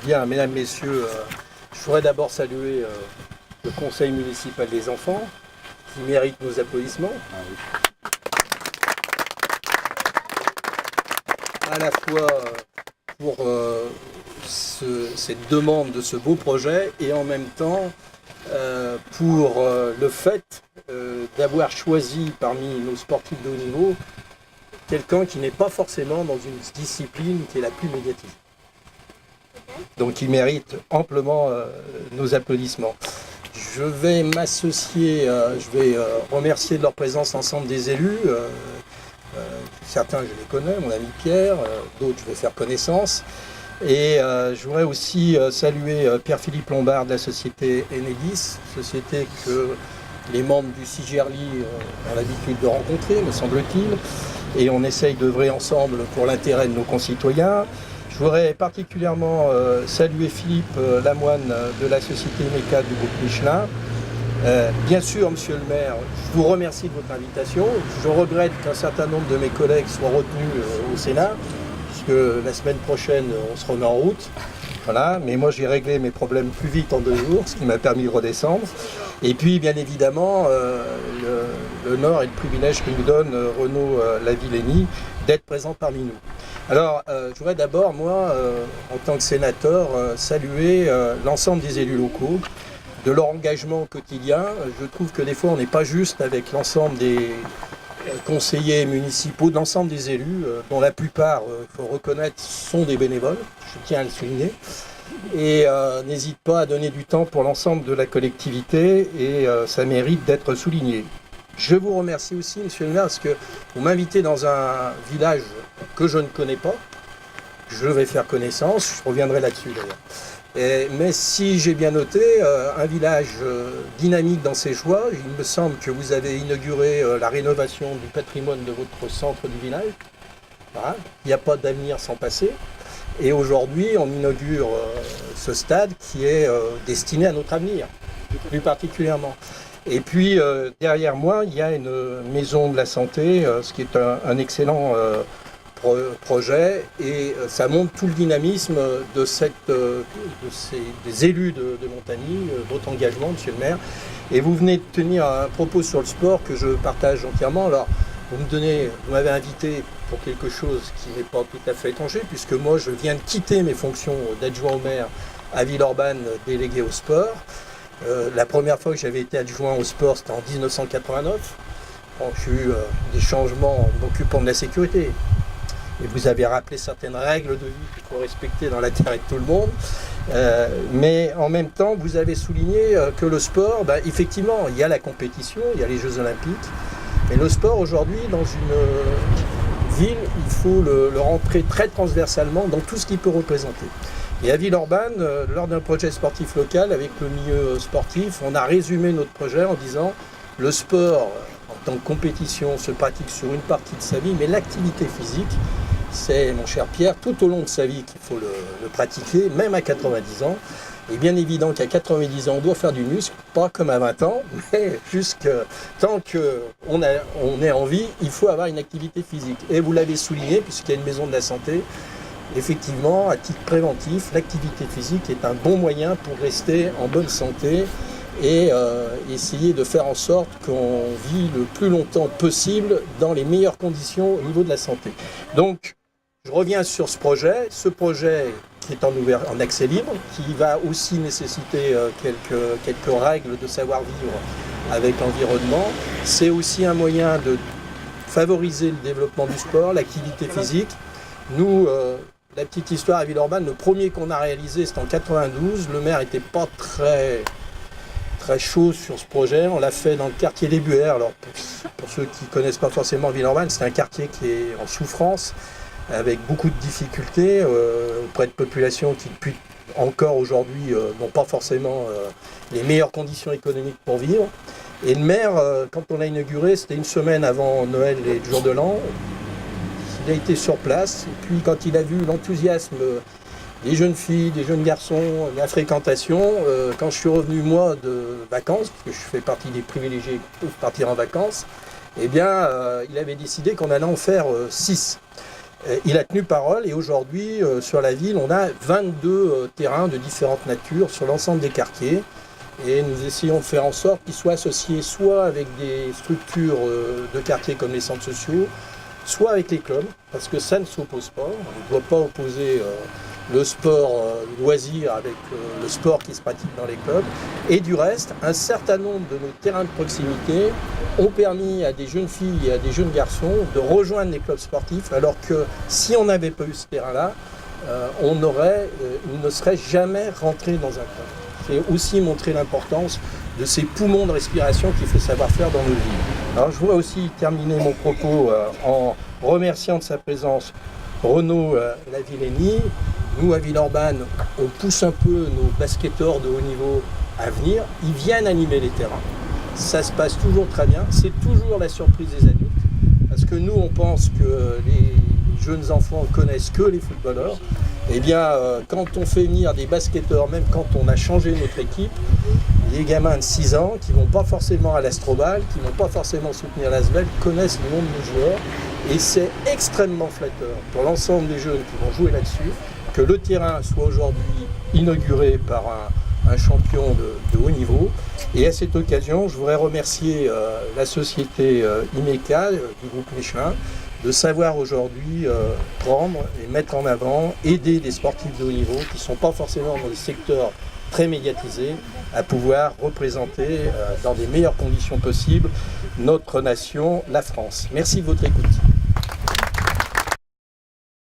Bien, mesdames, messieurs, je voudrais d'abord saluer le conseil municipal des enfants, qui mérite nos applaudissements. À la fois pour cette demande de ce beau projet et en même temps pour le fait d'avoir choisi parmi nos sportifs de haut niveau quelqu'un qui n'est pas forcément dans une discipline qui est la plus médiatisée. Donc il mérite amplement nos applaudissements. Je vais m'associer, je vais remercier de leur présence l'ensemble des élus. Certains je les connais, mon ami Pierre, d'autres je vais faire connaissance. Et je voudrais aussi saluer Pierre-Philippe Lombard de la société Enedis, société que les membres du CIGERLI ont l'habitude de rencontrer, me semble-t-il. Et on essaye d'œuvrer ensemble pour l'intérêt de nos concitoyens. Je voudrais particulièrement saluer Philippe Lamoine de la société MECA du groupe Michelin. Bien sûr, monsieur le maire, je vous remercie de votre invitation. Je regrette qu'un certain nombre de mes collègues soient retenus au Sénat, puisque la semaine prochaine, on se remet en route. Voilà, mais moi j'ai réglé mes problèmes plus vite en 2 jours, ce qui m'a permis de redescendre. Et puis bien évidemment, l'honneur et le privilège que nous donne Renaud Lavillenie d'être présent parmi nous. Alors, je voudrais d'abord, moi, en tant que sénateur, saluer l'ensemble des élus locaux, de leur engagement au quotidien. Je trouve que des fois, on n'est pas juste avec l'ensemble des conseillers municipaux, de l'ensemble des élus, dont la plupart, il faut reconnaître, sont des bénévoles, je tiens à le souligner, et n'hésite pas à donner du temps pour l'ensemble de la collectivité, et ça mérite d'être souligné. Je vous remercie aussi, monsieur le maire, parce que vous m'invitez dans un village que je ne connais pas. Je vais faire connaissance, je reviendrai là-dessus d'ailleurs. Mais si j'ai bien noté, un village dynamique dans ses choix, il me semble que vous avez inauguré la rénovation du patrimoine de votre centre du village. Voilà. Il n'y a pas d'avenir sans passé. Et aujourd'hui, on inaugure ce stade qui est destiné à notre avenir, plus particulièrement. Et puis, derrière moi, il y a une maison de la santé, ce qui est un excellent projet, et ça montre tout le dynamisme des élus de Montagny, votre engagement, monsieur le maire. Et vous venez de tenir un propos sur le sport que je partage entièrement. Alors, vous m'avez invité pour quelque chose qui n'est pas tout à fait étranger, puisque moi, je viens de quitter mes fonctions d'adjoint au maire à Villeurbanne, délégué au sport. La première fois que j'avais été adjoint au sport, c'était en 1989. Bon, j'ai eu des changements en m'occupant de la sécurité. Et vous avez rappelé certaines règles de vie qu'il faut respecter dans l'intérêt de tout le monde. Mais en même temps, vous avez souligné que le sport, effectivement, il y a la compétition, il y a les Jeux Olympiques. Mais le sport, aujourd'hui, dans une ville, il faut le rentrer très transversalement dans tout ce qu'il peut représenter. Et à Villeurbanne, lors d'un projet sportif local avec le milieu sportif, on a résumé notre projet en disant le sport en tant que compétition se pratique sur une partie de sa vie, mais l'activité physique, c'est, mon cher Pierre, tout au long de sa vie qu'il faut le pratiquer, même à 90 ans. Et bien évident qu'à 90 ans, on doit faire du muscle, pas comme à 20 ans, mais tant qu'on est en vie, il faut avoir une activité physique. Et vous l'avez souligné, puisqu'il y a une maison de la santé, effectivement, à titre préventif, l'activité physique est un bon moyen pour rester en bonne santé et essayer de faire en sorte qu'on vit le plus longtemps possible dans les meilleures conditions au niveau de la santé. Donc, je reviens sur ce projet qui est en accès libre, qui va aussi nécessiter quelques règles de savoir-vivre avec l'environnement. C'est aussi un moyen de favoriser le développement du sport, l'activité physique. Nous, la petite histoire à Villeurbanne, le premier qu'on a réalisé, c'était en 92. Le maire n'était pas très chaud sur ce projet. On l'a fait dans le quartier des Buères. Alors, pour ceux qui ne connaissent pas forcément Villeurbanne, c'est un quartier qui est en souffrance, avec beaucoup de difficultés auprès de populations qui, depuis encore aujourd'hui, n'ont pas forcément les meilleures conditions économiques pour vivre. Et le maire, quand on l'a inauguré, c'était une semaine avant Noël et le jour de l'an. Il a été sur place, et puis quand il a vu l'enthousiasme des jeunes filles, des jeunes garçons, la fréquentation, quand je suis revenu moi de vacances, parce que je fais partie des privilégiés qui peuvent partir en vacances, eh bien il avait décidé qu'on allait en faire 6. Il a tenu parole et aujourd'hui, sur la ville, on a 22 terrains de différentes natures sur l'ensemble des quartiers. Et nous essayons de faire en sorte qu'ils soient associés soit avec des structures de quartier comme les centres sociaux, soit avec les clubs, parce que ça ne s'oppose pas. On ne doit pas opposer le sport loisir avec le sport qui se pratique dans les clubs. Et du reste, un certain nombre de nos terrains de proximité ont permis à des jeunes filles et à des jeunes garçons de rejoindre les clubs sportifs, alors que si on n'avait pas eu ce terrain-là, on ne serait jamais rentré dans un club. C'est aussi montrer l'importance de ces poumons de respiration qu'il faut savoir faire dans nos villes. Alors je voudrais aussi terminer mon propos en remerciant de sa présence Renaud Lavillenie. Nous, à Villeurbanne, on pousse un peu nos basketteurs de haut niveau à venir. Ils viennent animer les terrains. Ça se passe toujours très bien. C'est toujours la surprise des adultes. Parce que nous, on pense que les jeunes enfants connaissent que les footballeurs. Eh bien, quand on fait venir des basketteurs, même quand on a changé notre équipe, les gamins de 6 ans qui ne vont pas forcément à l'Astrobal, qui ne vont pas forcément soutenir l'Asvel, connaissent le nom de nos joueurs. Et c'est extrêmement flatteur pour l'ensemble des jeunes qui vont jouer là-dessus, que le terrain soit aujourd'hui inauguré par un champion de haut niveau. Et à cette occasion, je voudrais remercier la société IMECA du groupe Michelin de savoir aujourd'hui prendre et mettre en avant, aider des sportifs de haut niveau qui ne sont pas forcément dans des secteurs très médiatisés, à pouvoir représenter dans des meilleures conditions possibles notre nation, la France. Merci de votre écoute.